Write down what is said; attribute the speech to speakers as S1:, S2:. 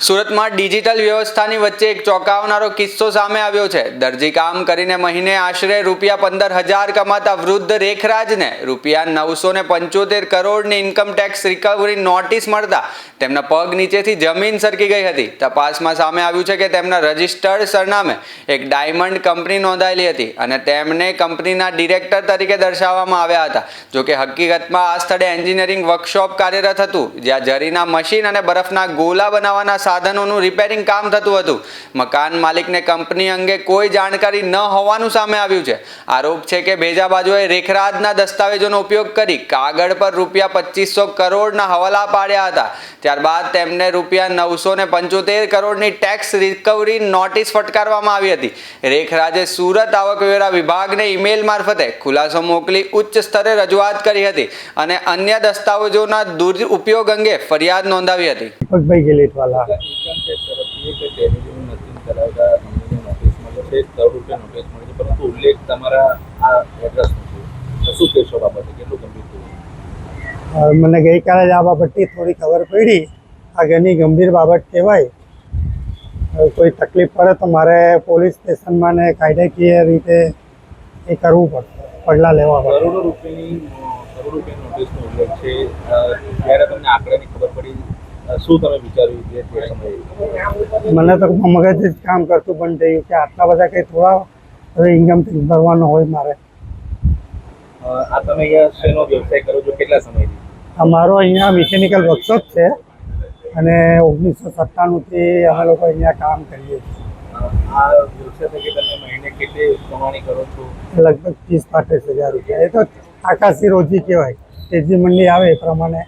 S1: સુરતમાં ડિજિટલ વ્યવસ્થાની વચ્ચે એક ચોંકાવનારો કિસ્સો સામે આવ્યો છે। દરજી કામ કરીને મહિને આશરે ₹15,000 કમાતા વૃદ્ધ રેખરાજને ₹975 કરોડની ઇન્કમ ટેક્સ રિકવરી નોટિસ મળતા તેમના પગ નીચેથી જમીન સરકી ગઈ હતી। તપાસમાં સામે આવ્યું છે કે તેમના રજિસ્ટર્ડ સરનામે એક ડાયમંડ કંપની નોંધાયેલી હતી અને તેમને કંપનીના ડિરેક્ટર તરીકે દર્શાવવામાં આવ્યા હતા। જો કે હકીકતમાં આ સ્થળે એન્જિનિયરિંગ વર્કશોપ કાર્યરત હતું, જ્યાં જરીના મશીન અને બરફના ગોલા બનાવવાના સાધનોનું રિપેરિંગ કામ થતું હતું। મકાન માલિકને કંપની અંગે કોઈ જાણકારી ન હોવાનું સામે આવ્યું છે। આરોપ છે કે ભેજાબાજોએ રેખરાજના દસ્તાવેજોનો ઉપયોગ કરી કાગળ પર ₹2500 કરોડના હવાલા પાડ્યા હતા। ત્યારબાદ તેમને ₹975 કરોડની ટેક્સ રિકવરી નોટિસ ફટકારવામાં આવી હતી। રેખરાજે સુરત આવકવેરા વિભાગને ઈમેલ મારફતે ખુલાસો મોકલી ઉચ્ચ સ્તરે રજૂઆત કરી હતી અને અન્ય દસ્તાવેજોના દુરુપયોગ અંગે ફરિયાદ નોંધાવી હતી।
S2: મને ગઈકાલે જ આ બાબતની થોડી ખબર પડી। આ ઘણી ગંભીર બાબત કહેવાય। કોઈ તકલીફ પડે તો મારે પોલીસ સ્ટેશનમાં ને કાયદાકીય રીતે એ કરવું પડશે, પગલાં લેવા પડે।
S3: કરોડો રૂપિયાની નોટિસનો ઉલ્લેખ છે। જ્યારે તમને આંકડાની ખબર પડી, શું તમે વિચાર્યું કે તે સમયે?
S2: મને તો મગજ જ કામ કરતું બંધ થયું કે આટલા બધા કંઈ થોડા ઇન્કમ ટેક્સ ભરવાનો હોય મારે।
S3: આ તમે અહીંયા શેનો વ્યવસાય કરો છો, કેટલા સમયથી?
S2: અમારો અહીંયા મિકેનિકલ વર્કશોપ છે અને 1997થી અમે લોકો અહીંયા કામ કરીએ છીએ।
S3: આ વ્યવસાય થકી તમે મહિને કેટલી કમાણી કરો છો?
S2: લગભગ 30-35 હજાર રૂપિયા। એ તો આકાશી રોજી કહેવાય, તેજી મંડી આવે એ પ્રમાણે